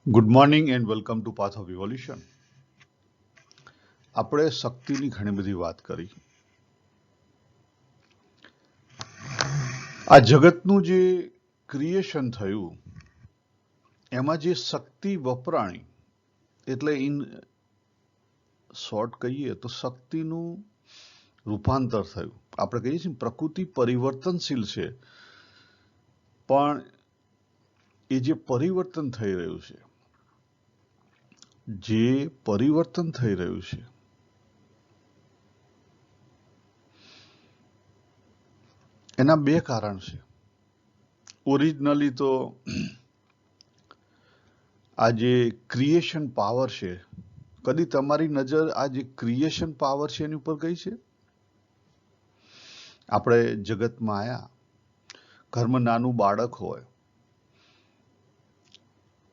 Good morning and welcome to path of evolution. આપણે શક્તિની ઘણી બધી વાત કરી. આ જગતનું જે ક્રિએશન થયું એમાં જે શક્તિ વપરાણી, એટલે ઇન શોર્ટ કહીએ તો શક્તિનું રૂપાંતર થયું. આપણે કહીએ છીએ પ્રકૃતિ પરિવર્તનશીલ છે, પણ એ જે પરિવર્તન થઈ રહ્યું છે, એના બે કારણ છે. ઓરિજિનલી તો આ જે ક્રિએશન પાવર છે, કદી તમારી નજર આ જે ક્રિએશન પાવર છે એની ઉપર ગઈ છે? આપણે જગતમાં આયા, ઘરમાં નાનું બાળક હોય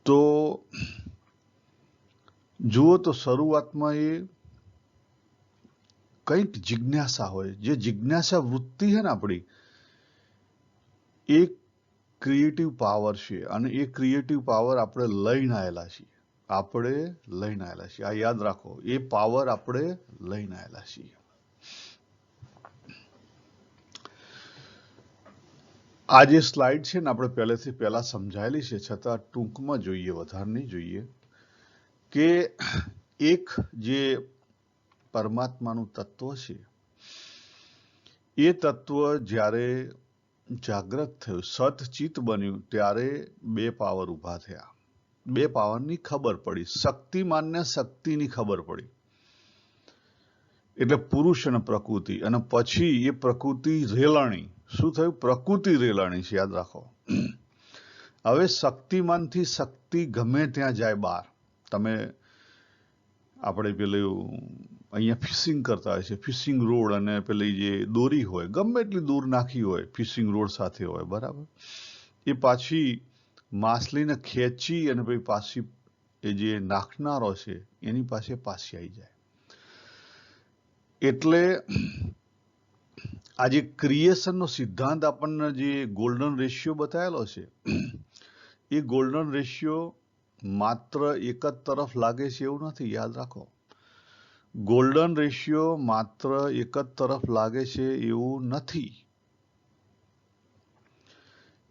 તો જુઓ તો શરૂઆતમાં એ કંઈક જિજ્ઞાસા હોય. જે જિજ્ઞાસા વૃત્તિ છે ને આપણી, એ ક્રિએટિવ પાવર છે, અને એ ક્રિએટિવ પાવર આપણે લઈને આવેલા છીએ. આ યાદ રાખો, એ પાવર આપણે લઈને આવેલા છીએ. આ જે સ્લાઇડ છે ને, આપણે પહેલા સમજાયેલી છે, છતાં ટૂંકમાં જોઈએ, વધારે નહીં જોઈએ, કે એક જે પરમાત્માનું તત્વ છે, એ તત્વ જ્યારે જાગ્રત થયું, સતચિત બન્યું, ત્યારે બે પાવર ઊભા થયા. બે પાવરની ખબર પડી, શક્તિમાનને શક્તિની ખબર પડી, એટલે પુરુષ અને પ્રકૃતિ. અને પછી એ પ્રકૃતિ રેલાણી. શું થયું? પ્રકૃતિ રેલાણી છે, યાદ રાખો. હવે શક્તિમાનથી શક્તિ ગમે ત્યાં જાય બહાર. તમે આપણે પેલું અહીંયા ફિશિંગ કરતા હોય છે, ફિશિંગ રોડ અને પેલી જે દોરી હોય, ગમે એટલી દૂર નાખી હોય, ફિશિંગ રોડ સાથે હોય, બરાબર, એ પાછી માછલીને ખેંચી અને પછી પાછી એ જે નાખનારો છે એની પાસે પાછી આવી જાય. એટલે આ જે ક્રિએશનનો સિદ્ધાંત આપણને જે ગોલ્ડન રેશિયો બતાવેલો છે, એ ગોલ્ડન રેશિયો માત્ર એક જ તરફ લાગે છે એવું નથી, યાદ રાખો. ગોલ્ડન રેશિયો માત્ર એક જ તરફ લાગે છે એવું નથી.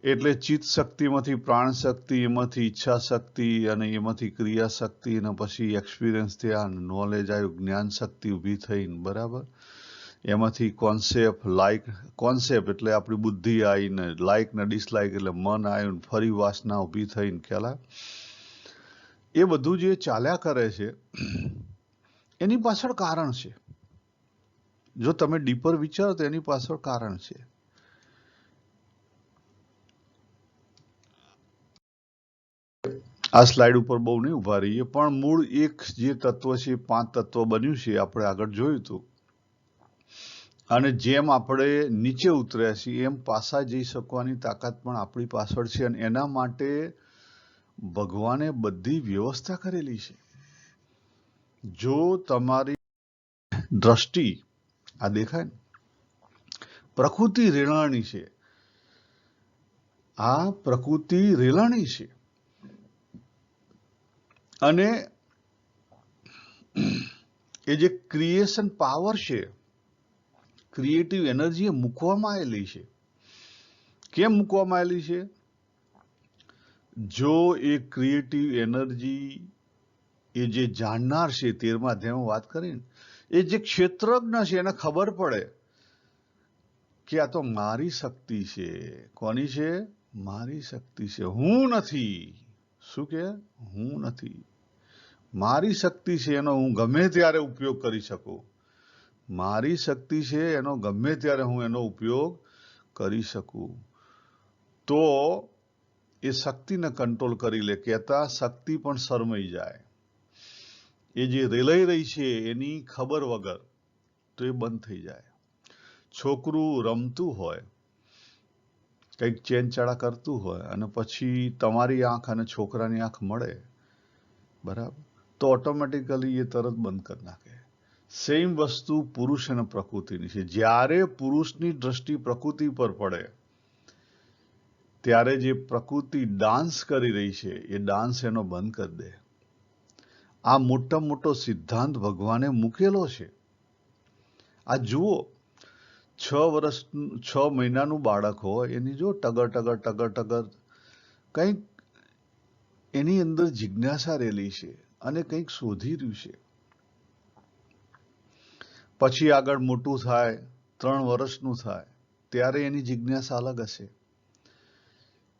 એટલે ચિત્ત શક્તિમાંથી પ્રાણ શક્તિ, એમાંથી ઈચ્છા શક્તિ, અને એમાંથી ક્રિયા શક્તિ, અને પછી એક્સપિરિયન્સ થયા, નોલેજ આવ્યું, જ્ઞાન શક્તિ ઊભી થઈને, બરાબર. એમાંથી કોન્સેપ્ટ એટલે આપણી બુદ્ધિ આવીને, લાઇક ને ડિસલાઇક એટલે મન આવ્યું, ફરી વાસના ઊભી થઈને, ખ્યાલ. એ બધું જે ચાલ્યા કરે છે એની પાછળ કારણ છે. જો તમે ડીપર વિચારો તો એની પાછળ કારણ છે. આ સ્લાઇડ ઉપર બહુ નહીં ઉભા રહીએ, પણ મૂળ એક જે તત્વ છે, 5 તત્વ બન્યું છે, આપણે આગળ જોયું હતું. અને જેમ આપણે નીચે ઉતર્યા છીએ એમ પાછા જઈ શકવાની તાકાત પણ આપણી પાછળ છે, અને એના માટે ભગવાને બધી વ્યવસ્થા કરેલી છે. જો તમારી દ્રષ્ટિ આ દેખાય ને, પ્રકૃતિ રેલાણી છે, આ પ્રકૃતિ રેલાણી છે, અને એ જે ક્રિએશન પાવર છે, ક્રિએટિવ એનર્જી એ મૂકવામાં આવેલી છે. કેમ મૂકવામાં આવેલી છે? જો એ ક્રિએટિવ એનર્જી એ જે જાણનાર છે, 13મા અધ્યાયમાં વાત કરીને, એ જે ક્ષેત્રજ્ઞ છે, એને ખબર પડે કે આ તો મારી શક્તિ છે. કોની છે? મારી શક્તિ છે. હું નથી. શું કે? હું નથી. મારી શક્તિ છે, એનો હું ગમે ત્યારે ઉપયોગ કરી શકું. મારી શક્તિ છે, એનો ગમે ત્યારે હું એનો ઉપયોગ કરી શકું. તો એ શક્તિને કંટ્રોલ કરી લે. કહેતા શક્તિ પણ શરમાઈ જાય. એ જે રેલાઈ રહી છે એની ખબર વગર તો એ બંધ થઈ જાય. છોકરું રમતું હોય, કંઈક ચેનચાળા કરતું હોય, અને પછી તમારી આંખ અને છોકરાની આંખ મળે, બરાબર, તો ઓટોમેટિકલી એ તરત બંધ કરી નાખે. સેમ વસ્તુ પુરુષ અને પ્રકૃતિની છે. જ્યારે પુરુષની દ્રષ્ટિ પ્રકૃતિ પર પડે ત્યારે જે પ્રકૃતિ ડાન્સ કરી રહી છે એ ડાન્સ એનો બંધ કરી દે. આ મોટો સિદ્ધાંત ભગવાને મૂકેલો છે. આ જુઓ, 6 મહિનાનું બાળક હોય એની જો ટગર કંઈક એની અંદર જિજ્ઞાસા રહેલી છે અને કંઈક શોધી રહ્યું છે. પછી આગળ મોટું થાય, 3 વર્ષનું થાય ત્યારે એની જિજ્ઞાસા અલગ હશે.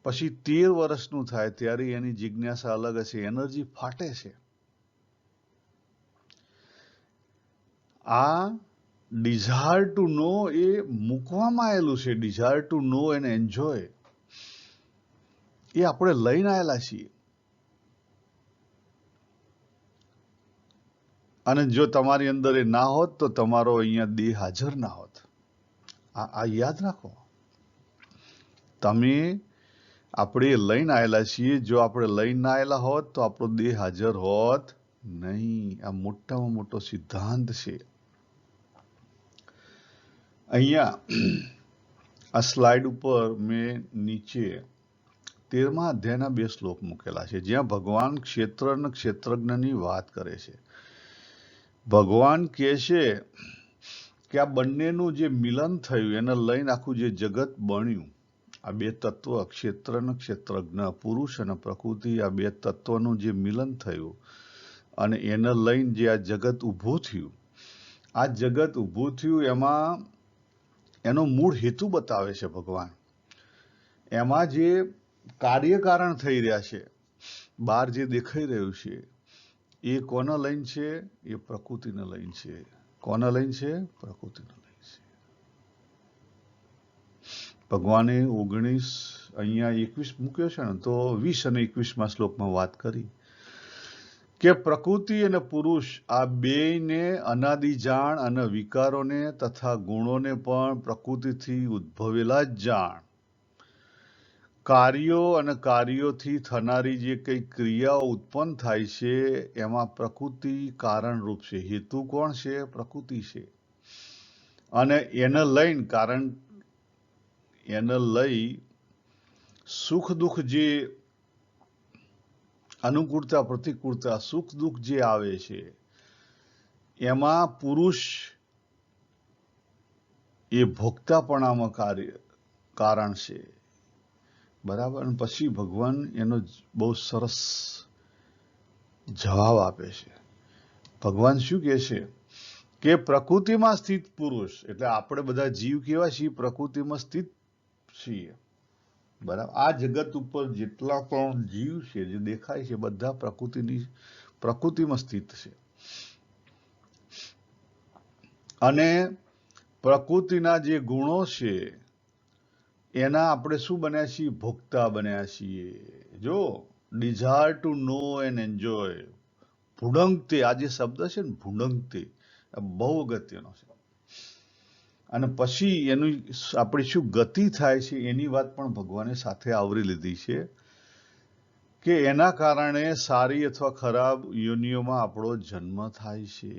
પછી 13 વર્ષનું થાય ત્યારે એની જિજ્ઞાસા અલગ હશે. એનર્જી ફાટે છે. આ ડિઝાયર ટુ નો એ મૂકવામાં આવેલું છે. Desire to know and enjoy એ આપણે લઈને આવેલા છીએ. અને જો તમારી અંદર એ ના હોત તો તમારો અહીંયા દેહ હાજર ના હોત. આ યાદ રાખો. આપણે લઈને આવેલા છીએ. જો આપણે લઈને ના આવેલા હોત તો આપણો દેહ હાજર હોત નહીં. આ મોટામાં મોટો સિદ્ધાંત છે. અહીંયા આ સ્લાઇડ ઉપર મેં નીચે 13મા અધ્યાયના 2 શ્લોક મૂકેલા છે, જ્યાં ભગવાન ક્ષેત્ર અને ક્ષેત્રજ્ઞની વાત કરે છે. ભગવાન કહે છે કે આ બંનેનું જે મિલન થયું એને લઈને આખું જે જગત બન્યું, આ 2 તત્વ ક્ષેત્ર અને ક્ષેત્રજ્ઞ, પુરુષ અને પ્રકૃતિ, આ 2 તત્વનું જે મિલન થયું અને એને લઈને જે આ જગત ઊભું થયું, આ જગત ઊભું થયું એમાં એનો મૂળ હેતુ બતાવે છે ભગવાન. એમાં જે કાર્યકારણ થઈ રહ્યા છે, બહાર જે દેખાઈ રહ્યું છે, એ કોને લઈને છે? એ પ્રકૃતિને લઈને છે. કોને લઈને છે? પ્રકૃતિને લઈને છે. ભગવાને 19 અહીંયા 21 મૂક્યો છે ને, તો 20 અને 21માં શ્લોકમાં વાત કરી કે પ્રકૃતિ અને પુરુષ આ બેયને અનાદિ જાણ અને વિકારોને તથા ગુણોને પણ પ્રકૃતિથી ઉદ્ભવેલા જ જાણ. કાર્યો અને કાર્યોથી થનારી જે કઈ ક્રિયાઓ ઉત્પન્ન થાય છે એમાં પ્રકૃતિ કારણરૂપ છે. હેતુ કોણ છે? પ્રકૃતિ છે. અને એને લઈને એને લઈ સુખ દુઃખ જે અનુકૂળતા પ્રતિકૂળતા સુખ દુઃખ જે આવે છે એમાં પુરુષ એ ભોગતાપણામાં કારણ છે. બરાબર. અને પછી ભગવાન એનો બહુ સરસ જવાબ આપે છે. ભગવાન શું કહે છે કે પ્રકૃતિમાં સ્થિત પુરુષ, એટલે આપણે બધા જીવ કેવા છીએ? પ્રકૃતિમાં સ્થિત છીએ. બરાબર. આ જગત ઉપર જેટલા પણ જીવ છે જે દેખાય છે બધા પ્રકૃતિમાં સ્થિત છે. અને પ્રકૃતિના જે ગુણો છે એના આપણે શું બન્યા છીએ? ભોગતા બન્યા છીએ. જો desire to know and enjoy, ભૂડંગતે, આ જે શબ્દ છે ને ભૂડંગતે, બહુ અગત્યનો છે. અને પછી એનું આપણી શું ગતિ થાય છે એની વાત પણ ભગવાને સાથે આવરી લીધી છે કે એના કારણે સારી અથવા ખરાબ યોનિઓમાં આપણો જન્મ થાય છે.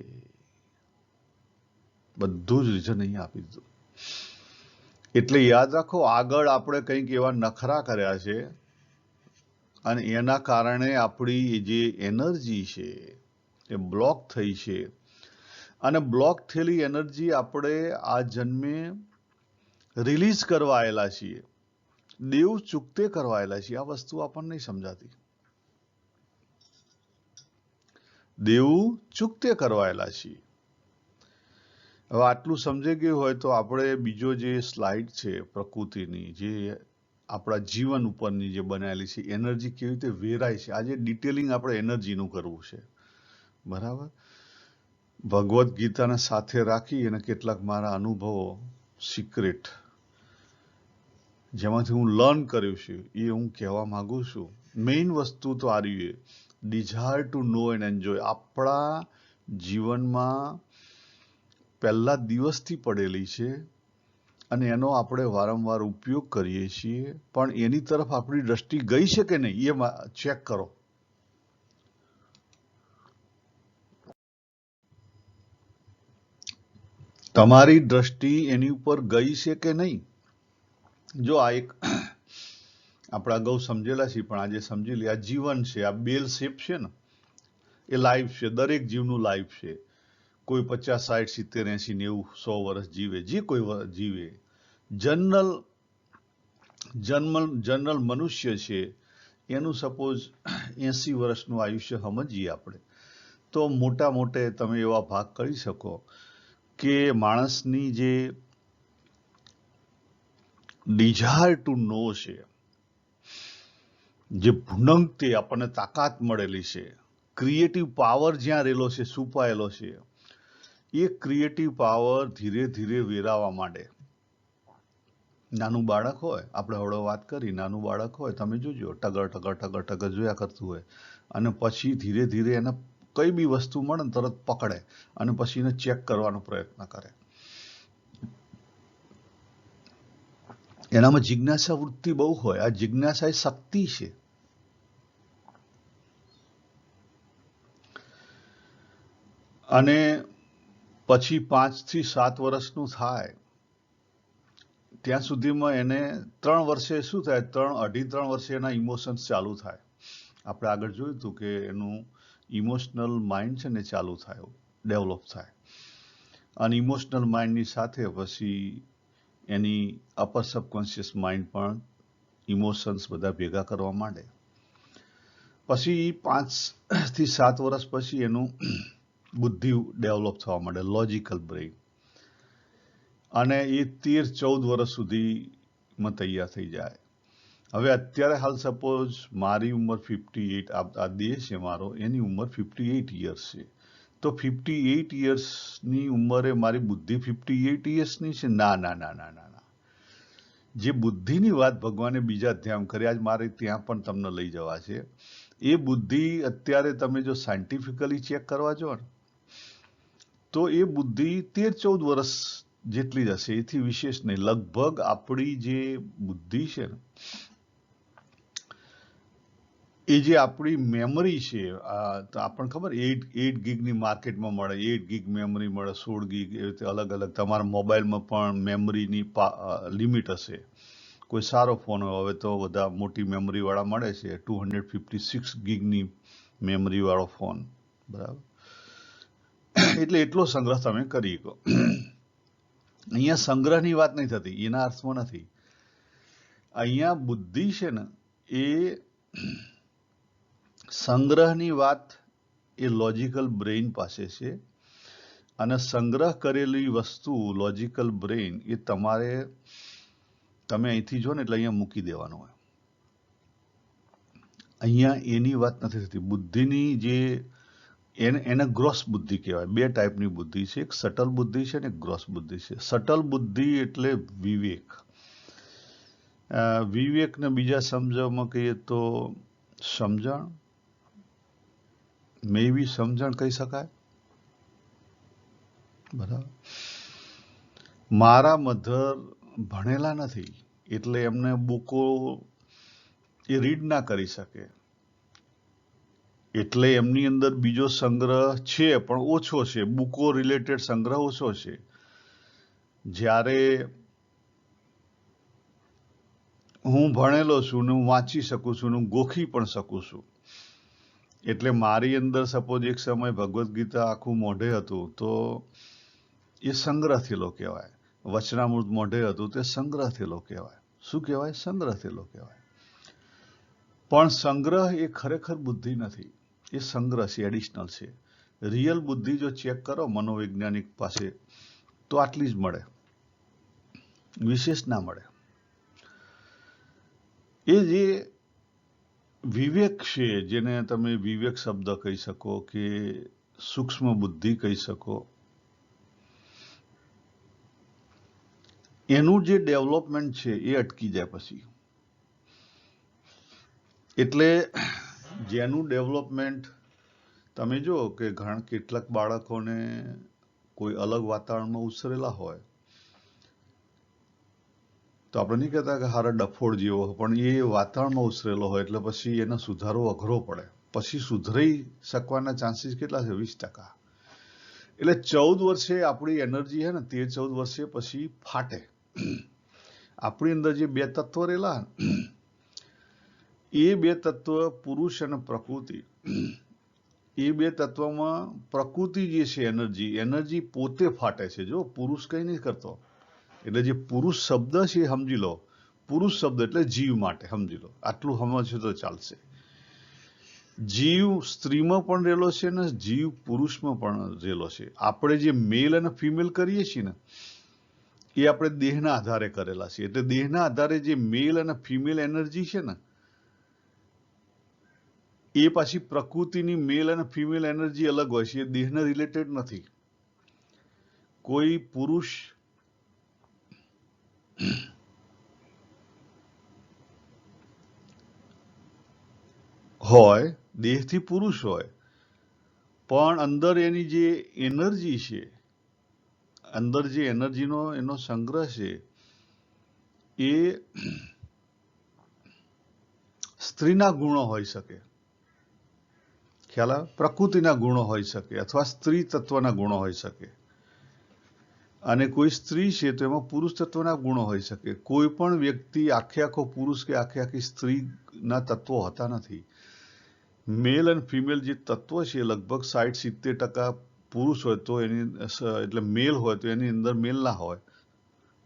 બધું જ રીઝન અહીં આપી દીધું. એટલે યાદ રાખો, આગળ આપણે કંઈક એવા નખરા કર્યા છે અને એના કારણે આપણી જે એનર્જી છે એ બ્લોક થઈ છે. અને બ્લોક થયેલી એનર્જી આપણે આ જન્મે રિલીઝ કરવા આવેલા છીએ, દેવ ચૂકતે કરવા આવેલા છીએ. આ વસ્તુ આપણને નહીં સમજાતી. દેવ ચૂકતે કરવા આવેલા છીએ. હવે આટલું સમજાઈ ગયું હોય તો આપણે બીજો જે સ્લાઇડ છે પ્રકૃતિની, જે આપણા જીવન ઉપરની જે બનાવેલી છે, એનર્જી કેવી રીતે વેરાય છે, આજે ડિટેલિંગ આપણે એનર્જીનું કરવું છે. બરાબર. ભગવદ્ ગીતાને સાથે રાખી અને કેટલાક મારા અનુભવો સિક્રેટ જેમાંથી હું લર્ન કર્યું છે એ હું કહેવા માંગુ છું. મેઇન વસ્તુ તો આ રહી, desire to know and enjoy આપણા જીવનમાં પહેલા દિવસથી પડેલી છે અને એનો આપણે વારંવાર ઉપયોગ કરીએ છીએ, પણ એની તરફ આપણી દ્રષ્ટિ ગઈ છે કે નહીં એ ચેક કરો. તમારી દ્રષ્ટિ એની ઉપર ગઈ છે કે નહીં? જો આપણે અગાઉ સમજેલા છીએ પણ આજે સમજી લે. આ જીવન છે, આ બેલ શેપ છે ને, એ લાઈફ છે. દરેક જીવનું લાઈફ છે. કોઈ 50, 60, 70, 80, 90, 100 વર્ષ જીવે, જે કોઈ જીવે. જનરલ મનુષ્ય છે એનું સપોઝ 80 વર્ષનું આયુષ્ય સમજીએ આપણે, તો મોટા મોટે તમે એવા ભાગ કરી શકો કે માણસની જે ડિઝાયર ટુ નો છે, જે ભૂનંગતે આપણને તાકાત મળેલી છે, ક્રિએટિવ પાવર જ્યાં રહેલો છે, છુપાયેલો છે, એ ક્રિએટિવ પાવર ધીરે ધીરે વેરાવા માંડે. નાનું બાળક હોય, આપણે હળો વાત કરી, નાનું બાળક હોય, તમે જોજો ટગર ટગર ટગર ટગર જોયા કરતું હોય, અને પછી ધીરે ધીરે એને કઈ બી વસ્તુ મળે ને તરત પકડે અને પછી એને ચેક કરવાનો પ્રયત્ન કરે. એનામાં જિજ્ઞાસા વૃત્તિ બહુ હોય. આ જિજ્ઞાસા એ શક્તિ છે. અને પછી 5 થી 7 વર્ષનું થાય ત્યાં સુધીમાં એને 3 વર્ષે શું થાય, 3 વર્ષે એના ઇમોશન્સ ચાલુ થાય. આપણે આગળ જોયું હતું કે એનું ઇમોશનલ માઇન્ડ છે ને ચાલુ થાય, ડેવલપ થાય. અને ઇમોશનલ માઇન્ડની સાથે પછી એની અપર સબકોન્શિયસ માઇન્ડ પણ ઇમોશન્સ બધા ભેગા કરવા માંડે. પછી 5 થી 7 વર્ષ પછી એનું બુદ્ધિ ડેવલપ થવા માંડે, લોજિકલ બ્રેઇન. અને એ 13-14 વર્ષ સુધીમાં તૈયાર થઈ જાય. હવે અત્યારે હાલ સપોઝ મારી ઉંમર 58, આ દેહ છે મારો, એની ઉંમર 58 યર્સ છે. તો 58 યર્સની ઉંમરે મારી બુદ્ધિ 58 યર્સની છે? ના ના ના ના ના ના. જે બુદ્ધિની વાત ભગવાને બીજા અધ્યાય કરી, આજ મારે ત્યાં પણ તમને લઈ જવા છે. એ બુદ્ધિ અત્યારે તમે જો સાયન્ટિફિકલી ચેક કરવા જો ને, તો એ બુદ્ધિ 13-14 વર્ષ જેટલી જ હશે, એથી વિશેષ નહીં. લગભગ આપણી જે બુદ્ધિ છે ને, એ જે આપણી મેમરી છે, તો આપણને ખબર 8 ગીગની માર્કેટમાં મળે, 8 ગીગ મેમરી મળે, 16 ગીગ, એ રીતે અલગ અલગ. તમારા મોબાઈલમાં પણ મેમરીની લિમિટ હશે. કોઈ સારો ફોન હોય, હવે તો બધા મોટી મેમરીવાળા મળે છે, 256 ગીગની મેમરીવાળો ફોન, બરાબર. એટલે એટલો સંગ્રહ તમે કરી શકો. અહીંયા સંગ્રહની વાત નહીં થતી, એના અર્થમાં નથી. અહીંયા બુદ્ધિ છે ને, એ સંગ્રહની વાત એ લોજિકલ બ્રેઇન પાસે છે. અને સંગ્રહ કરેલી વસ્તુ, લોજિકલ બ્રેઇન, એ તમે અહીંથી જો ને એટલે અહીંયા મૂકી દેવાનું હોય. અહીંયા એની વાત નથી થતી. બુદ્ધિની જે એને ગ્રોસ બુદ્ધિ કહેવાય. 2 ટાઈપની બુદ્ધિ છે, એક સટલ બુદ્ધિ છે ને એક ગ્રોસ બુદ્ધિ છે. સટલ બુદ્ધિ એટલે વિવેક. વિવેકને બીજા સમજવામાં કહીએ તો સમજણ, મેવી સમજણ કહી શકાય, બરાબર. મારા મધર ભણેલા નથી એટલે એમને બુકો એ રીડ ના કરી શકે, એટલે એમની અંદર બીજો સંગ્રહ છે પણ ઓછો છે. બુકો રિલેટેડ સંગ્રહ ઓછો છે. જ્યારે હું ભણેલો છું ને હું વાંચી શકું છું ને હું ગોખી પણ શકું છું, એટલે મારી અંદર સપોઝ એક સમય ભગવદ્ ગીતા આખું મોઢે હતું તો એ સંગ્રહ થયેલો કહેવાય. વચનામૃત મોઢે હતું તે સંગ્રહ થયેલો કહેવાય. શું કહેવાય? સંગ્રહ થયેલો કહેવાય. પણ સંગ્રહ એ ખરેખર બુદ્ધિ નથી, એ સંગ્રહ છે, એડિશનલ છે. રિયલ બુદ્ધિ જો ચેક કરો મનોવૈજ્ઞાનિક પાસે તો આટલી જ મળે, વિશેષ ના મળે. એ જે વિવેક છે, જેને તમે વિવેક શબ્દ કહી શકો કે સૂક્ષ્મ બુદ્ધિ કહી શકો, એનું જે ડેવલપમેન્ટ છે એ અટકી જાય પછી. એટલે જેનું ડેવલપમેન્ટ તમે જો કે કેટલાક બાળકોને કોઈ અલગ વાતાવરણમાં ઉછરેલા હોય તો આપણે નહીં કહેતા કે હારા ડફોડ જેવો, પણ એ વાતાવરણમાં ઉછરેલો હોય એટલે પછી એને સુધારવો અઘરો પડે. પછી સુધરી શકવાના ચાન્સીસ કેટલા છે? 20%. એટલે 14 વર્ષે આપણી એનર્જી છે ને, 13-14 વર્ષે પછી ફાટે. આપણી અંદર જે 2 તત્વો રહેલા, એ બે તત્વ પુરુષ અને પ્રકૃતિ, એ બે તત્વમાં પ્રકૃતિ જે છે એનર્જી પોતે ફાટે છે. જો પુરુષ કઈ નહીં કરતો. એટલે જે પુરુષ શબ્દ છે એ સમજી લો, પુરુષ શબ્દ એટલે જીવ માટે સમજી લો, આટલું સમજશો તો ચાલશે. જીવ સ્ત્રીમાં પણ રહેલો છે ને જીવ પુરુષમાં પણ રહેલો છે. આપણે જે મેલ અને ફિમેલ કરીએ છીએ ને એ આપણે દેહના આધારે કરેલા છે. એટલે દેહના આધારે જે મેલ અને ફિમેલ એનર્જી છે ને એ પાછી પ્રકૃતિની મેલ અને ફિમેલ એનર્જી અલગ હોય છે. એ દેહને રિલેટેડ નથી. કોઈ પુરુષ હોય, દેહથી પુરુષ હોય, પણ અંદર એની જે એનર્જી છે, અંદર જે એનર્જીનો એનો સંગ્રહ છે એ સ્ત્રીના ગુણો હોઈ શકે, ખ્યાલ આવે? પ્રકૃતિના ગુણો હોઈ શકે અથવા સ્ત્રી તત્વના ગુણો હોઈ શકે. અને કોઈ સ્ત્રી છે તો એમાં પુરુષ તત્વના ગુણો હોઈ શકે. કોઈ પણ વ્યક્તિ આખો પુરુષ કે આખી સ્ત્રીના તત્વો હોતા નથી. મેલ અને ફિમેલ જે તત્વ છે લગભગ 60-70% પુરુષ હોય તો એની એટલે મેલ હોય તો એની અંદર મેલ ના હોય,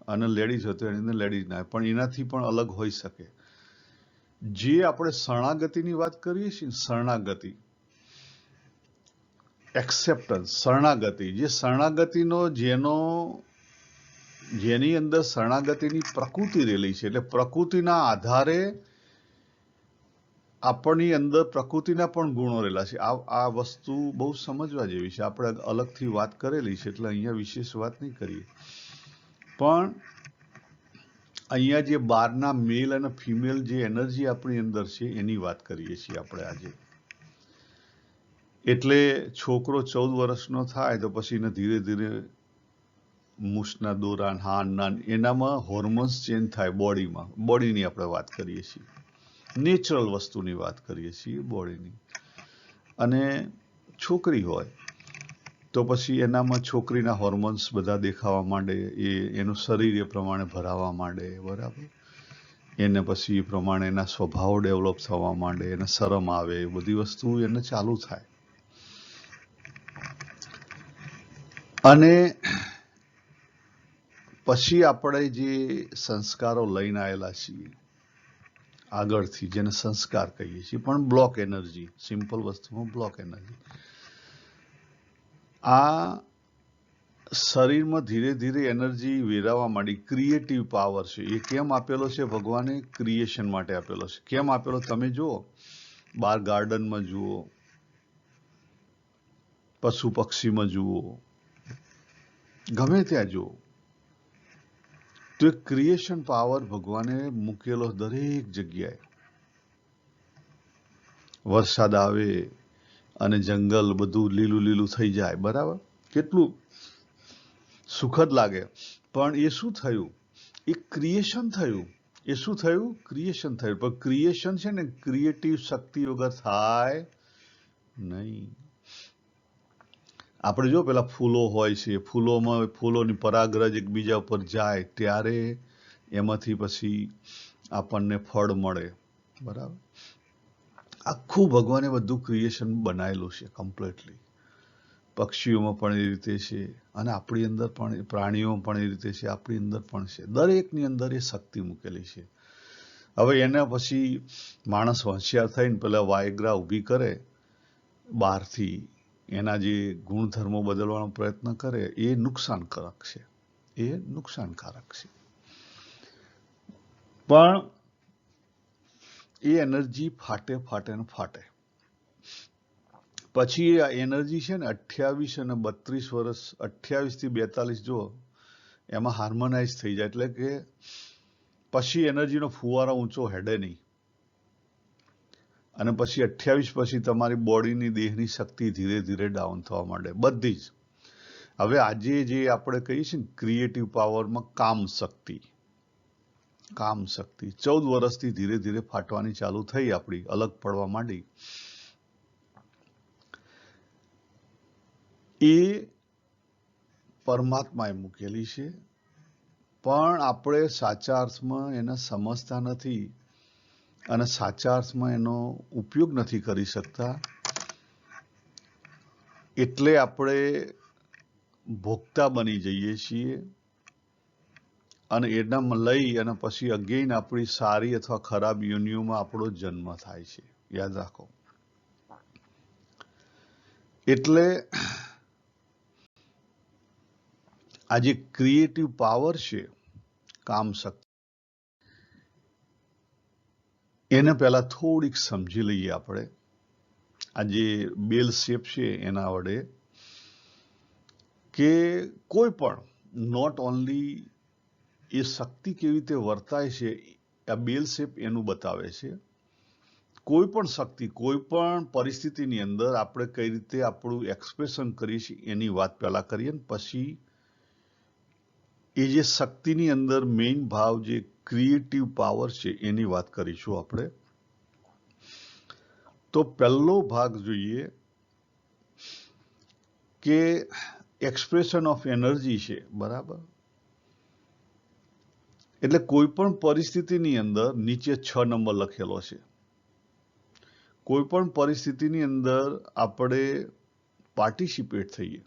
અને લેડીઝ હોય તો એની અંદર લેડીઝ ના હોય, પણ એનાથી પણ અલગ હોઈ શકે. જે આપણે શરણાગતિની વાત કરીએ છીએ, શરણાગતિ, એક્સેપ્ટન્સ, શરણાગતિ, જે શરણાગતિનો જેની અંદર શરણાગતિની પ્રકૃતિ રહેલી છે, એટલે પ્રકૃતિના આધારે આપણી અંદર પ્રકૃતિના પણ ગુણો રહેલા છે. આ વસ્તુ બહુ સમજવા જેવી છે. આપણે અલગથી વાત કરેલી છે એટલે અહીંયા વિશેષ વાત નહીં કરીએ. પણ અહીંયા જે બહારના મેલ અને ફિમેલ જે એનર્જી આપણી અંદર છે એની વાત કરીએ છીએ આપણે આજે. એટલે છોકરો 14 વર્ષનો થાય તો પછી એને ધીરે ધીરે મૂછના દોરાન, હાન એનામાં હોર્મોન્સ ચેન્જ થાય બોડીમાં. બોડીની આપણે વાત કરીએ છીએ, નેચરલ વસ્તુની વાત કરીએ છીએ બોડીની. અને છોકરી હોય તો પછી એનામાં છોકરીના હોર્મોન્સ બધા દેખાવા માંડે, એનું શરીર એ પ્રમાણે ભરાવા માંડે, બરાબર? એને પછી એ પ્રમાણે એના સ્વભાવ ડેવલપ થવા માંડે, એને શરમ આવે, એ બધી વસ્તુ એને ચાલુ થાય. અને પછી આપણે જે સંસ્કારો લઈને આવેલા છીએ આગળથી, જેને સંસ્કાર કહીએ છીએ, પણ બ્લોક એનર્જી, સિમ્પલ વસ્તુમાં બ્લોક એનર્જી, આ શરીરમાં ધીરે ધીરે એનર્જી વેરાવા માંડી. ક્રિએટિવ પાવર છે. એ કેમ આપેલો છે? ભગવાને ક્રિએશન માટે આપેલો છે. કેમ આપેલો? તમે જુઓ, બહાર ગાર્ડનમાં જુઓ, પશુ પક્ષીમાં જુઓ, ગમે ત્યાં જુઓ, તો ક્રિએશન પાવર ભગવાને મૂકેલો દરેક જગ્યાએ. વરસાદ આવે અને જંગલ બધું લીલું લીલું થઈ જાય, બરાબર? કેટલું સુખદ લાગે. પણ એ શું થયું? એ ક્રિએશન થયું. એ શું થયું? ક્રિએશન થયું. પણ ક્રિએશન છે ને ક્રિએટિવ શક્તિ વગર થાય નહીં. આપણે જો પેલા ફૂલો હોય છે, ફૂલોની પરાગરજ એકબીજા ઉપર જાય ત્યારે એમાંથી પછી આપણને ફળ મળે, બરાબર? આખું ભગવાને બધું ક્રિએશન બનાવેલું છે કમ્પ્લીટલી. પક્ષીઓમાં પણ એ રીતે છે, અને આપણી અંદર પણ, પ્રાણીઓમાં પણ એ રીતે છે, આપણી અંદર પણ છે. દરેકની અંદર એ શક્તિ મૂકેલી છે. હવે એના પછી માણસ હોશિયાર થઈને પેલા વાયગ્રા ઊભી કરે બહારથી, એના જે ગુણધર્મો બદલવાનો પ્રયત્ન કરે, એ નુકસાનકારક છે. એ નુકસાનકારક છે. પણ એ એનર્જી ફાટે ને ફાટે. પછી એ એનર્જી છે ને 28 અને 32 વર્ષ, 28 થી 42 જો એમાં હાર્મોનાઇઝ થઈ જાય, એટલે કે પછી એનર્જીનો ફુવારો ઊંચો હેડે નહીં. અને પછી 28 પછી તમારી બોડીની, દેહની શક્તિ ધીરે ધીરે ડાઉન થવા માંડે, બધી જ. હવે આજે જે આપણે કહીએ છીએ ને ક્રિએટિવ પાવરમાં કામ શક્તિ 14 વર્ષથી ધીરે ધીરે ફાટવાની ચાલુ થઈ, આપણી અલગ પડવા માંડી. એ પરમાત્માએ મૂકેલી છે, પણ આપણે સાચા અર્થમાં એને સમજતા નથી. અને સાચા અર્થમાં એનો ઉપયોગ નથી કરી શકતા, એટલે આપણે ભોગતા બની જઈએ છીએ અને એનામાં લઈ અને પછી અગેન આપણી સારી અથવા ખરાબ યોનિઓમાં આપણો જન્મ થાય છે. યાદ રાખો. એટલે આ જે ક્રિએટિવ પાવર છે, કામ શક્તિ, એને પહેલા થોડીક સમજી લઈએ આપણે. આ જે બેલ શેપ છે એના વડે, કે કોઈ પણ નોટ ઓનલી એ શક્તિ કેવી રીતે વર્તાય છે, આ બેલ શેપ એનું બતાવે છે. કોઈ પણ શક્તિ, કોઈ પણ પરિસ્થિતિની અંદર આપણે કઈ રીતે આપણું એક્સપ્રેશન કરીએ છીએ એની વાત પહેલા કરીએ, પછી એ જે શક્તિની અંદર મેઇન ભાવ જે ક્રિએટિવ પાવર છે એની વાત કરીશું આપણે. તો પહેલો ભાગ જોઈએ કે એક્સપ્રેશન ઓફ એનર્જી છે, બરાબર. એટલે કોઈ પણ પરિસ્થિતિની અંદર નીચે 6 નંબર લખેલો છે. કોઈ પણ પરિસ્થિતિની અંદર આપણે પાર્ટિસિપેટ થઈએ.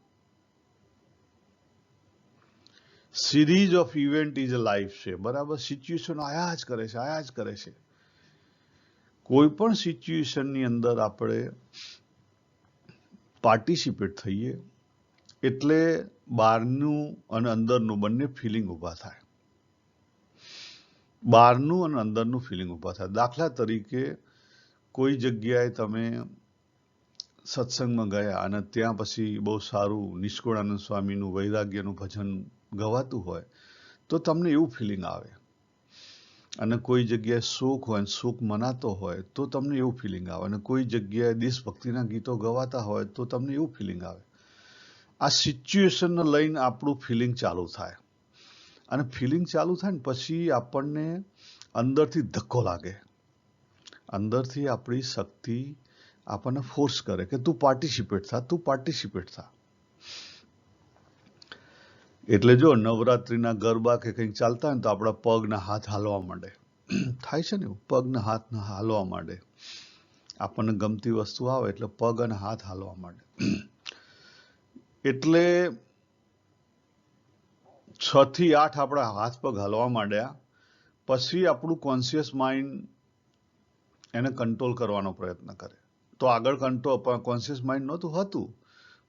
Series of event is a life છે, બરાબર. સિચ્યુએશન આયા જ કરે છે, આયા જ કરે છે. કોઈ પણ સિચ્યુએશનની અંદર આપણે પાર્ટિસિપેટ થઈએ એટલે બહારનું અને અંદરનું બંને ફિલિંગ ઊભા થાય. બહારનું અને અંદરનું ફિલિંગ ઊભા થાય. દાખલા તરીકે કોઈ જગ્યાએ તમે સત્સંગમાં ગયા અને ત્યાં પછી બહુ સારું નિષ્કુળાનંદ સ્વામીનું વૈરાગ્યનું ભજન ગવાતું હોય તો તમને એવું ફિલિંગ આવે. અને કોઈ જગ્યાએ શોક હોય, શોક મનાતો હોય તો તમને એવું ફિલિંગ આવે. અને કોઈ જગ્યાએ દેશભક્તિના ગીતો ગવાતા હોય તો તમને એવું ફિલિંગ આવે. આ સિચ્યુએશનને લઈને આપણું ફિલિંગ ચાલુ થાય. અને ફિલિંગ ચાલુ થાય ને પછી આપણને અંદરથી ધક્કો લાગે. અંદરથી આપણી શક્તિ આપણને ફોર્સ કરે કે તું પાર્ટિસિપેટ થા, તું પાર્ટિસિપેટ થા. એટલે જો નવરાત્રીના ગરબા કે કંઈક ચાલતા હોય તો આપણા પગના હાથ હાલવા માંડે. થાય છે ને, પગના હાથ હાલવા માંડે. આપણને ગમતી વસ્તુ આવે એટલે પગ અને હાથ હાલવા માંડે. એટલે 6 થી 8 આપણા હાથ પગ હાલવા માંડ્યા પછી આપણું કોન્શિયસ માઇન્ડ એને કંટ્રોલ કરવાનો પ્રયત્ન કરે. તો આગળ કોન્શિયસ માઇન્ડ નહોતું હતું,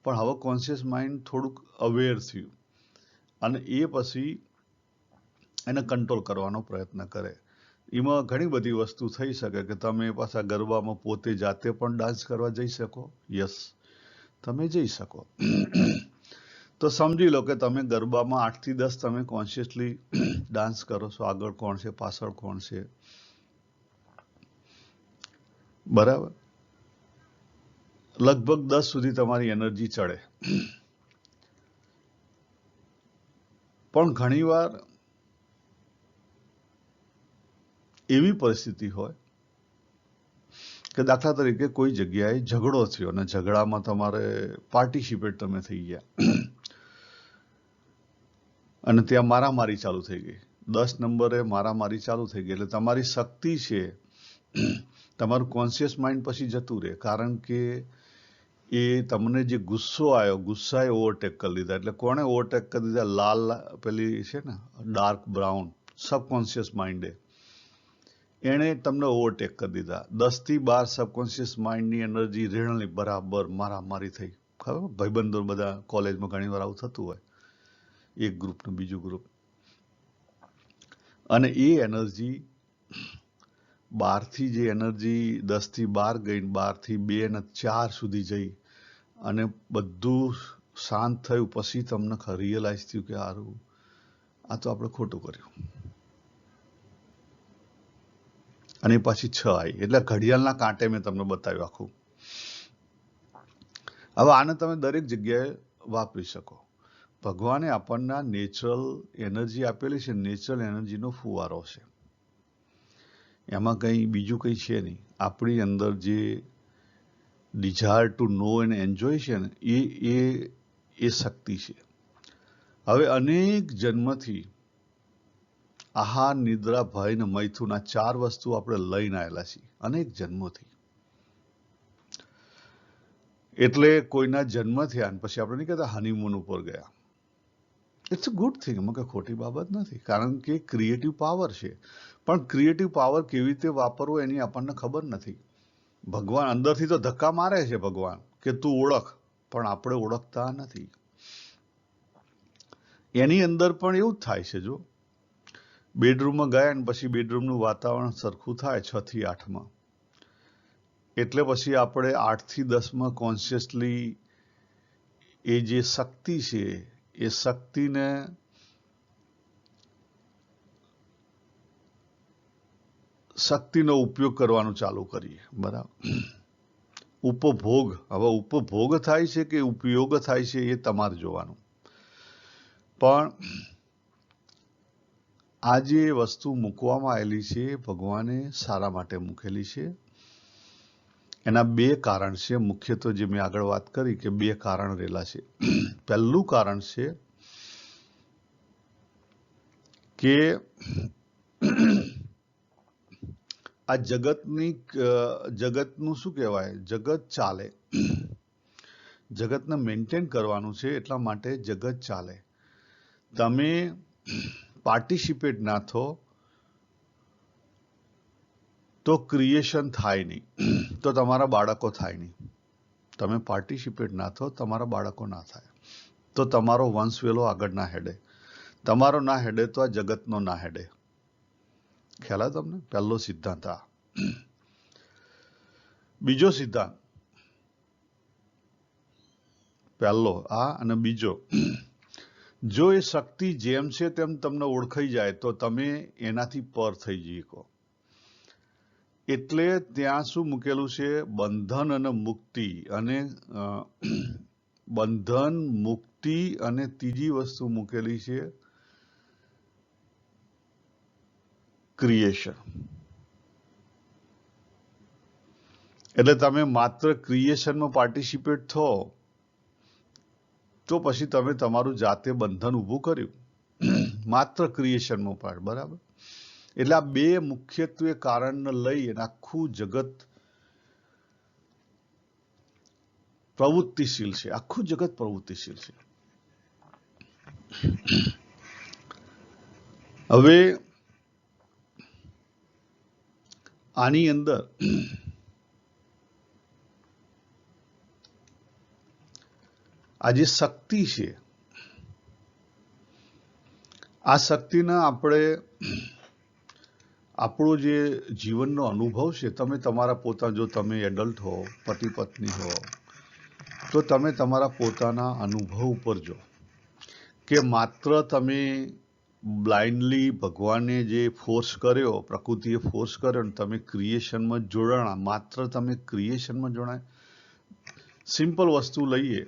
પણ હવે કોન્શિયસ માઇન્ડ થોડુંક અવેર થયું અને એ પછી એને કંટ્રોલ કરવાનો પ્રયત્ન કરે. એમાં ઘણી બધી વસ્તુ થઈ શકે કે તમે પાછા ગરબામાં પોતે જાતે પણ ડાન્સ કરવા જઈ શકો. યસ, તમે જઈ શકો. તો સમજી લો કે તમે ગરબામાં 8 થી 10 તમે કોન્શિયસલી ડાન્સ કરો છો. આગળ કોણ છે, પાછળ કોણ છે, બરાબર. લગભગ 10 સુધી તમારી એનર્જી ચડે. પણ ઘણીવાર એવી પરિસ્થિતિ હોય કે દાખલા તરીકે કોઈ જગ્યાએ ઝઘડો થયો અને ઝઘડામાં તમારે પાર્ટિસિપેટ તમે થઈ ગયા અને ત્યાં મારામારી ચાલુ થઈ ગઈ. 10 નંબરે મારામારી ચાલુ થઈ ગઈ એટલે તમારી શક્તિ છે, તમારું કોન્શિયસ માઇન્ડ પછી જતું રહે. કારણ કે એ તમને જે ગુસ્સો આવ્યો, ગુસ્સાએ ઓવરટેક કરી લીધા. એટલે કોણે ઓવરટેક કરી દીધા? લાલ પેલી છે ને, ડાર્ક બ્રાઉન સબકોન્શિયસ માઇન્ડે એણે તમને ઓવરટેક કરી દીધા. 10 થી 12 સબકોન્શિયસ માઇન્ડની એનર્જી રેણની બરાબર મારામારી થઈ. ખબર, ભાઈબંધો બધા કોલેજમાં ઘણી વાર આવું થતું હોય, એક ગ્રુપનું બીજું ગ્રુપ. અને એ એનર્જી 12 થી જે એનર્જી 10 થી 12 ગઈ, 12 થી 2 અને 4 સુધી જઈ અને બધું શાંત થયું પછી તમને રિયલાઇઝ થયું કે સારું, આ તો આપણે ખોટું કર્યું. અને પછી 6 આવી એટલે ઘડિયાળના કાંટે મેં તમને બતાવ્યું આખું. હવે આને તમે દરેક જગ્યાએ વાપરી શકો. ભગવાને આપણને નેચરલ એનર્જી આપેલી છે, નેચરલ એનર્જીનો ફુવારો છે. એમાં કંઈ બીજું કંઈ છે નહીં. આપણી અંદર જે desire to know and enjoy છે ને એ શક્તિ છે. હવે અનેક જન્મથી આહાર, નિદ્રા, ભય ને મૈથુન, આ 4 વસ્તુ આપણે લઈને આવેલા છીએ અનેક જન્મોથી. એટલે કોઈના જન્મ થયા અને પછી આપણે નહીં કહેતા હનીમૂન ઉપર ગયા. ઇટ્સ અ ગુડ થિંગ, એમાં કંઈ ખોટી બાબત નથી, કારણ કે ક્રિએટિવ પાવર છે. પણ ક્રિએટિવ પાવર કેવી રીતે વાપરવો એની આપણને ખબર નથી. ભગવાન અંદરથી તો ધક્કા મારે છે ભગવાન કે તું ઓળખ, પણ આપણે ઓળખતા નથી. એની અંદર પણ એવું જ થાય છે. જો બેડરૂમમાં ગયા ને પછી બેડરૂમનું વાતાવરણ સરખું થાય 6 થી 8માં, એટલે પછી આપણે 8 થી 10માં કોન્શિયસલી એ જે શક્તિ છે એ શક્તિને શક્તિનો ઉપયોગ કરવાનું ચાલુ કરીએ. બરાબર. ઉપભોગ, હવે ઉપભોગ થાય છે કે ઉપયોગ થાય છે એ તમારે જોવાનું. પણ આ જે વસ્તુ મૂકવામાં આવેલી છે ભગવાને સારા માટે મૂકેલી છે. એના 2 કારણ છે. મુખ્યત્વે જે મેં આગળ વાત કરી કે 2 કારણ રહેલા છે. પહેલું કારણ છે કે આ જગતનું શું કહેવાય, જગત ચાલે, જગતને મેન્ટેન કરવાનું છે, એટલા માટે જગત ચાલે. તમે પાર્ટિસિપેટ ના થો તો ક્રિએશન થાય નહીં, તો તમારા બાળકો થાય નહીં. તમે પાર્ટિસિપેટ ના થો, તમારા બાળકો ના થાય, તો તમારો વંશવેલો આગળ ના હેડે. તમારો ના હેડે તો આ જગતનો ના હેડે. ખ્યાલ આવે તમને? પહેલો સિદ્ધાંત આ. બીજો સિદ્ધાંત, પહેલો આ અને બીજો, જો એ શક્તિ જેમ છે તેમ તમને ઓળખાઈ જાય તો તમે એનાથી પર થઈ જઈ શકો. એટલે ત્યાં શું મૂકેલું છે, બંધન અને મુક્તિ, અને બંધન, મુક્તિ અને ત્રીજી વસ્તુ મૂકેલી છે ક્રિએશન. એટલે તમે માત્ર ક્રિએશનમાં પાર્ટિસિપેટ થો તો પછી તમે તમારું જાતે બંધન ઊભું કર્યું, માત્ર ક્રિએશનમાં પાર્ટ. બરાબર. એટલે આ 2 મુખ્યત્વે કારણને લઈ અને આખું જગત પ્રવૃત્તિશીલ છે. આખું જગત પ્રવૃત્તિશીલ છે. હવે આની અંદર આ જે શક્તિ છે, આ શક્તિના આપણે આપણો જે જીવનનો અનુભવ છે, તમે તમારા પોતા, જો તમે એડલ્ટ હો, પતિ પત્ની હો, તો તમે તમારા પોતાના અનુભવ ઉપર જો કે માત્ર તમે બ્લાઇન્ડલી ભગવાને જે ફોર્સ કર્યો, પ્રકૃતિએ ફોર્સ કર્યો ને તમે ક્રિએશનમાં જોડાણા, માત્ર તમે ક્રિએશનમાં જોડાય. સિમ્પલ વસ્તુ લઈએ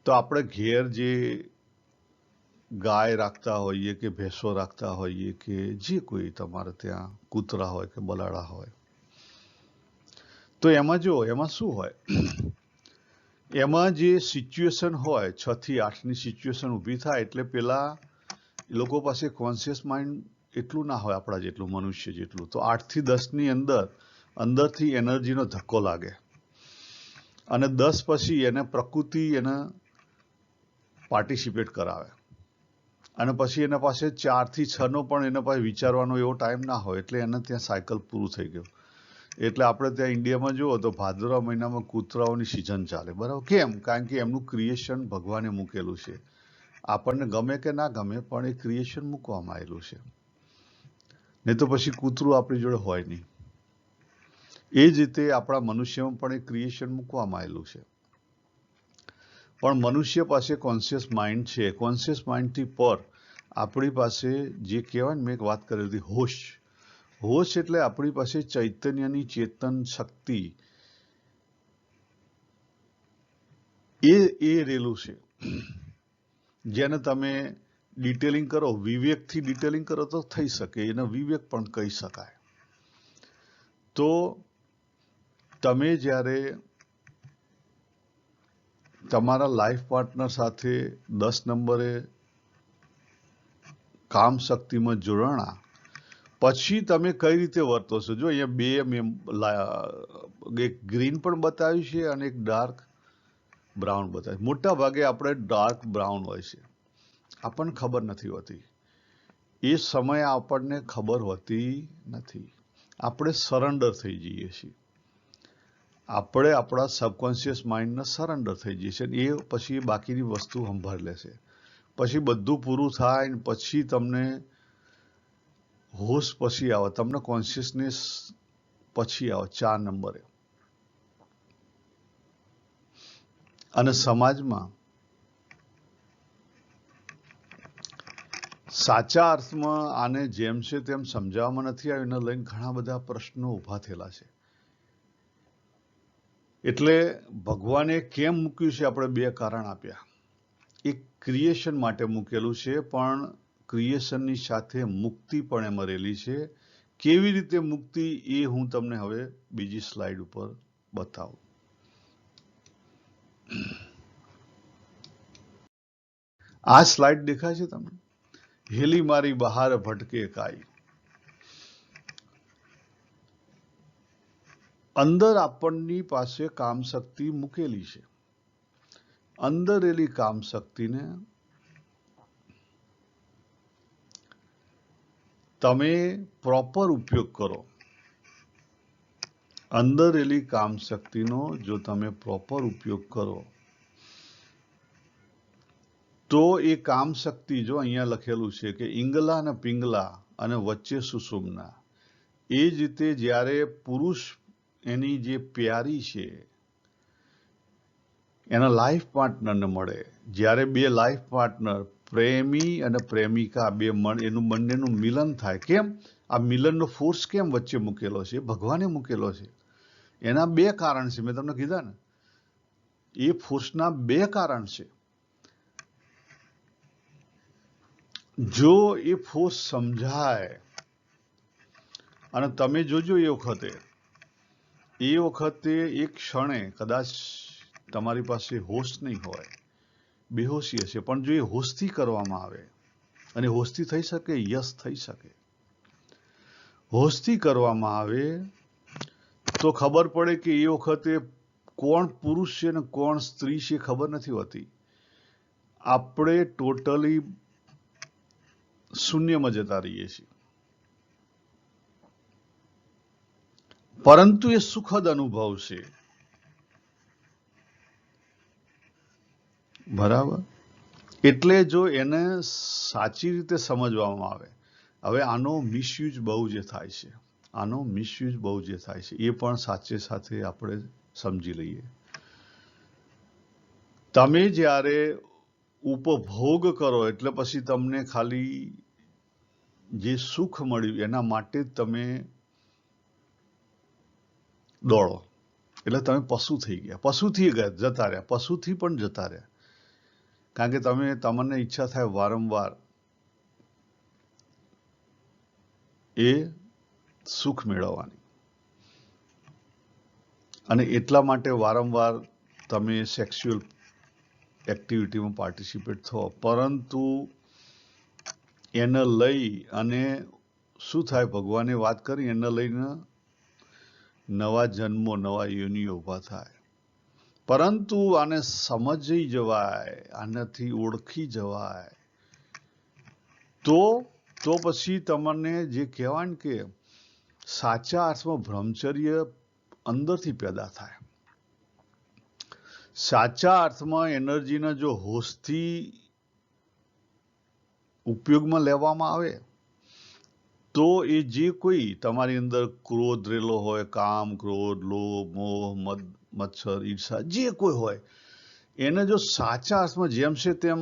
તો આપણે ઘેર જે ગાય રાખતા હોઈએ કે ભેંસો રાખતા હોઈએ કે જે કોઈ તમારે ત્યાં કૂતરા હોય કે બલાડા હોય, તો એમાં જો એમાં શું હોય, એમાં જે સિચ્યુએશન હોય 6 થી 8ની સિચ્યુએશન ઊભી થાય એટલે પેલા એ લોકો પાસે કોન્શિયસ માઇન્ડ એટલું ના હોય આપણા જેટલું, મનુષ્ય જેટલું. તો 8 થી 10ની અંદરથી એનર્જીનો ધક્કો લાગે અને 10 પછી એને પ્રકૃતિ એને પાર્ટિસિપેટ કરાવે અને પછી એના પાસે 4 થી 6નો પણ એના પાસે વિચારવાનો એવો ટાઈમ ના હોય, એટલે એને ત્યાં સાયકલ પૂરું થઈ ગયું. એટલે આપણે ત્યાં ઇન્ડિયામાં જુઓ તો ભાદરવા મહિનામાં કૂતરાઓની સિઝન ચાલે. બરાબર. કેમ? કારણ કે એમનું ક્રિએશન ભગવાને મૂકેલું છે. આપણને ગમે કે ના ગમે પણ એ ક્રિએશન મૂકવામાં આવેલું છે, નહીં તો પછી કૂતરું આપણી જોડે હોય નહીં. એ જ રીતે આપણા મનુષ્યમાં પણ એ ક્રિએશન મૂકવામાં આવેલું છે. પણ મનુષ્ય પાસે કોન્શિયસ માઇન્ડ છે. કોન્શિયસ માઇન્ડથી પર આપણી પાસે જે કહેવાય ને, મેં એક વાત કરી હતી, હોશ. હોશ એટલે આપણી પાસે ચૈતન્યની ચેતન શક્તિ એ રહેલું છે, જેને તમે ડિટેલિંગ કરો, વિવેકથી ડિટેલિંગ કરો તો થઈ શકે, એને વિવેક પણ કહી શકાય. તો તમે જ્યારે તમારા લાઈફ પાર્ટનર સાથે 10 નંબરે કામ શક્તિમાં જોડાણા પછી તમે કઈ રીતે વર્તો છો. જો અહીંયા એક ગ્રીન પણ બતાવ્યું છે અને એક ડાર્ક બ્રાઉન બતાવ્યું. મોટા ભાગે આપણે ડાર્ક બ્રાઉન હોય છે, આપણને ખબર નથી હોતી. એ સમયે આપણને ખબર હોતી નથી. આપણે સરેન્ડર થઈ જઈએ છીએ. આપણે આપણા સબકોન્શિયસ માઇન્ડને સરેન્ડર થઈ જઈએ છીએ. એ પછી બાકીની વસ્તુ સંભાળી લેશે. પછી બધું પૂરું થાય ને પછી તમને હોશ પછી આવે, તમને કોન્શિયસનેસ પછી આવે 4 નંબરે. અને સમાજમાં સાચા અર્થમાં આને જેમ છે તેમ સમજાવવામાં નથી આવ્યું, એને લઈને ઘણા બધા પ્રશ્નો ઊભા થયેલા છે. એટલે ભગવાને કેમ મૂક્યું છે, આપણે 2 કારણ આપ્યા. એક ક્રિએશન માટે મૂકેલું છે, પણ ક્રિએશનની સાથે મુક્તિ પણ એમાં રહેલી છે. કેવી રીતે મુક્તિ એ હું તમને હવે બીજી સ્લાઇડ ઉપર બતાવું. આ સ્લાઇડ દેખાય છે તમને? હેલી મારી બહાર ભટકે કાઈ. અંદર આપણની પાસે કામ શક્તિ મૂકેલી છે. અંદર એલી કામ શક્તિને તમે પ્રોપર ઉપયોગ કરો. અંદર એલી કામ શક્તિનો જો તમે પ્રોપર ઉપયોગ કરો તો એ કામ શક્તિ, જો અહીંયા લખેલું છે કે ઇંગલા અને પિંગલા અને વચ્ચે સુષુમ્ના, એ જ રીતે જ્યારે પુરુષ એની જે પ્યારી છે એના લાઈફ પાર્ટનરને મળે, જ્યારે 2 લાઈફ પાર્ટનર પ્રેમી અને પ્રેમિકા એનું બંનેનું મિલન થાય. કેમ આ મિલનનો ફોર્સ કેમ વચ્ચે મૂકેલો છે? ભગવાને મૂકેલો છે. એના 2 કારણ છે. મેં તમને કીધા ને, એ ફોર્સના 2 કારણ છે. જો એ ફોર્સ સમજાય અને તમે જોજો એ વખતે એક ક્ષણે કદાચ તમારી પાસે હોશ નહીં હોય, બેહોશી હશે, પણ જો એ હોશથી કરવામાં આવે, અને હોશથી થઈ શકે, યસ થઈ શકે. હોશથી કરવામાં આવે તો ખબર પડે કે એ વખતે કોણ પુરુષ છે ને કોણ સ્ત્રી છે ખબર નથી હોતી. આપણે ટોટલી શૂન્યમાં જતા રહીએ છીએ. પરંતુ એ સુખદ અનુભવ છે. બરાબર? એટલે જો એને સાચી રીતે સમજવામાં આવે. હવે આનો મિસયુઝ બહુ જે થાય છે, એ પણ સાથે આપણે સમજી લઈએ. તમે જ્યારે ઉપભોગ કરો એટલે પછી તમને ખાલી જે સુખ મળ્યું એના માટે જ તમે દોડો. એટલે તમે પશુ થઈ ગયા, પશુથી જતા રહ્યા, પશુથી પણ જતા રહ્યા. કારણ કે તમને ઈચ્છા થાય વારંવાર એ સુખ મેળવવાની, અને એટલા માટે વારંવાર તમે સેક્સ્યુઅલ એક્ટિવિટીમાં પાર્ટિસિપેટ થો. પરંતુ એને લઈ અને શું થાય, ભગવાને વાત કરી, એને લઈને નવા જન્મો, નવા યોનિઓ ઊભા થાય. પરંતુ આને સમજી જવાય, આનાથી ઓળખી જવાય તો પછી તમને જે કહેવાય ને કે સાચા અર્થમાં બ્રહ્મચર્ય અંદરથી પેદા થાય. સાચા અર્થમાં એનર્જીને જો હોશથી ઉપયોગમાં લેવામાં આવે તો એ જે કોઈ તમારી અંદર ક્રોધ રહેલો હોય, કામ, ક્રોધ, લોભ, મોહ, મત્સર, ઈર્ષા, જે કોઈ હોય, એને જો સાચા અર્થમાં જેમ છે તેમ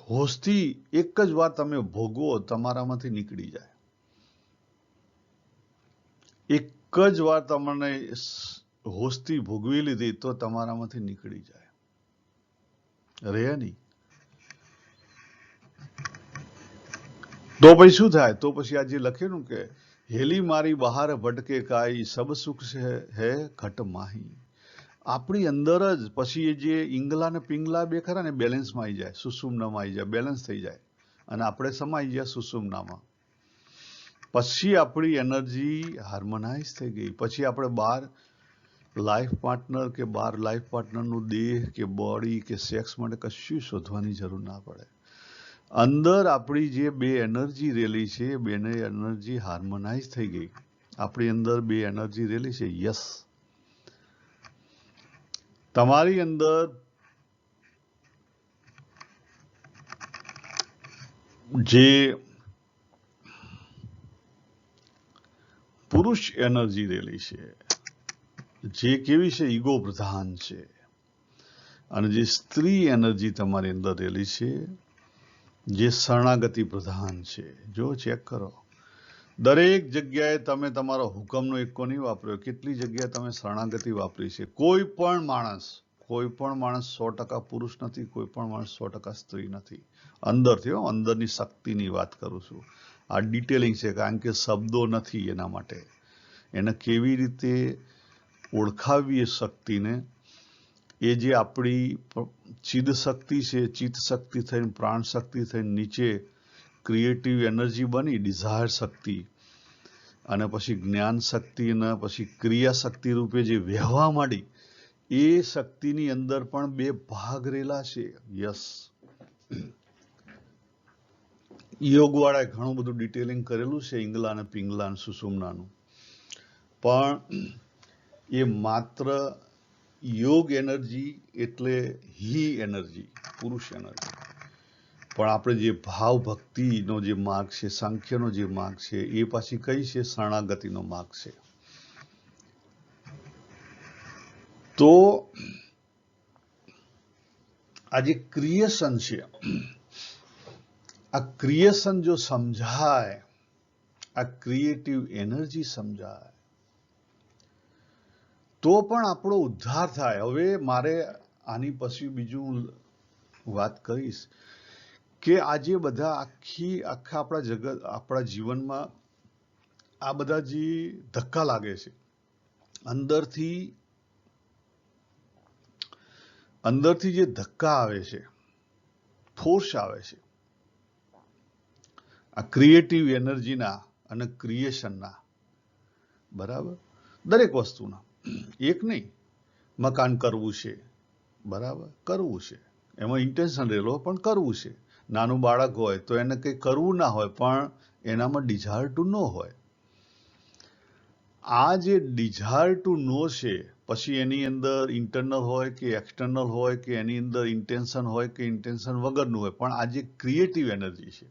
હોશથી એક જ વાર તમે ભોગવો, તમારામાંથી નીકળી જાય. એક જ વાર તમને હોશથી ભોગવી લીધી તો તમારામાંથી નીકળી જાય, રહે નહીં. તો પછી શું થાય? તો પછી આ જે લખેલું કે હેલી મારી બહાર ભટકે કાઈ, સબ સુખ હે ઘટ માહી. આપણી અંદર જ પછી એ જે ઇંગલા ને પિંગલા 2 ખરા ને બેલેન્સમાં આવી જાય, સુષુમ્નામાં આવી જાય, બેલેન્સ થઈ જાય, અને આપણે સમાઈ ગયા સુષુમ્નામાં. પછી આપણી એનર્જી હાર્મોનાઇઝ થઈ ગઈ, પછી આપણે બહાર લાઈફ પાર્ટનર કે બહાર લાઈફ પાર્ટનરનું દેહ કે બોડી કે સેક્સ માટે કશું શોધવાની જરૂર ના પડે. અંદર આપણી જે બે એનર્જી રેલી છે, બેને એનર્જી હાર્મોનાઇઝ થઈ ગઈ. આપણી અંદર બે એનર્જી રેલી છે. યસ, તમારી અંદર જે પુરુષ એનર્જી રેલી છે, જે કેવી છે, ઈગો પ્રધાન છે, અને જે સ્ત્રી એનર્જી તમારી અંદર રેલી છે, જે શરણાગતિ પ્રધાન છે. જો ચેક કરો, દરેક જગ્યાએ તમે તમારો હુકમનો એકો નહીં વાપર્યો. કેટલી જગ્યાએ તમે શરણાગતિ વાપરી છે. કોઈ પણ માણસ 100% પુરુષ નથી, કોઈ પણ માણસ 100% સ્ત્રી નથી. અંદરથી, અંદરની શક્તિની વાત કરું છું. આ ડિટેલિંગ છે, કારણ કે શબ્દો નથી એના માટે. એને કેવી રીતે ઓળખાવીએ શક્તિને, એ જે આપણી ચિદ શક્તિ છે, ચિત્ત શક્તિ થઈને પ્રાણ શક્તિ થઈને નીચે ક્રિએટિવ એનર્જી બની, ડિઝાયર શક્તિ, અને પછી જ્ઞાન શક્તિ, અને પછી ક્રિયા શક્તિ રૂપે જે વહેવા માંડી, એ શક્તિની અંદર પણ બે ભાગ રહેલા છે. યસ, યોગવાળાએ ઘણું બધું ડિટેલિંગ કરેલું છે, ઇંગલા અને પિંગલા અને સુષુમ્નાનું. પણ એ માત્ર યોગ એનર્જી એટલે હી એનર્જી, પુરુષ એનર્જી. પણ આપણે જે ભાવ ભક્તિનો જે માર્ગ છે, સાંખ્યનો જે માર્ગ છે, એ પાછી કઈ છે? શરણાગતિનો માર્ગ છે. તો આ જે ક્રિએશન છે, આ ક્રિએશન જો સમજાય, આ ક્રિએટિવ એનર્જી સમજાય, તો પણ આપણો ઉદ્ધાર થાય. હવે મારે આની પછી બીજું વાત કરીશ કે આજે બધા આખા આપણા જગત, આપણા જીવનમાં આ બધા જે ધક્કા લાગે છે, અંદરથી જે ધક્કા આવે છે, ફોર્સ આવે છે, આ ક્રિએટિવ એનર્જીના અને ક્રિએશનના, બરાબર, દરેક વસ્તુના. એક નહીં, મકાન કરવું છે, બરાબર, કરવું છે, એમાં ઇન્ટેન્શન રહેલો, પણ કરવું છે. નાનું બાળક હોય તો એને કંઈ કરવું ના હોય, પણ એનામાં ડિઝાયર ટુ નો હોય. આ જે ડિઝાયર ટુ નો છે, પછી એની અંદર ઇન્ટરનલ હોય કે એક્સટર્નલ હોય, કે એની અંદર ઇન્ટેન્શન હોય કે ઇન્ટેન્શન વગરનું હોય, પણ આ જે ક્રિએટિવ એનર્જી છે,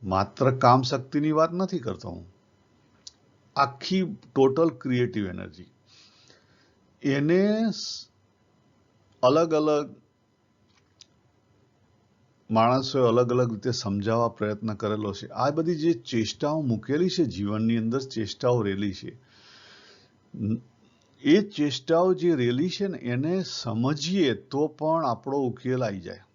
માત્ર કામ શક્તિની વાત નથી કરતો હું, આખી ટોટલ ક્રિએટિવ એનર્જી, એને અલગ અલગ માણસોએ અલગ અલગ રીતે સમજાવવા પ્રયત્ન કરેલો છે. આ બધી જે ચેષ્ટાઓ મૂકેલી છે જીવનની અંદર, ચેષ્ટાઓ રેલી છે, એ ચેષ્ટાઓ જે રેલી છે ને, એને સમજીએ તો પણ આપણો ઉકેલ આવી જાય.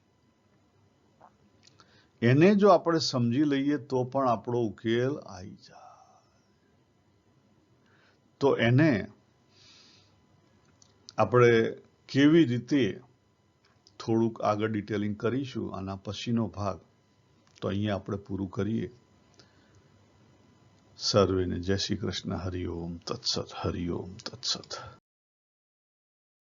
એને જો આપણે સમજી લઈએ તો પણ આપણો ઉકેલ આવી જાય. તો એને આપણે કેવી રીતે થોડુંક આગળ ડિટેલિંગ કરીશું. આના પછીનો ભાગ તો અહીંયા આપણે પૂરું કરીએ. સર્વેને જય શ્રી કૃષ્ણ. હરિઓમ તત્સત. હરિઓમ તત્સત.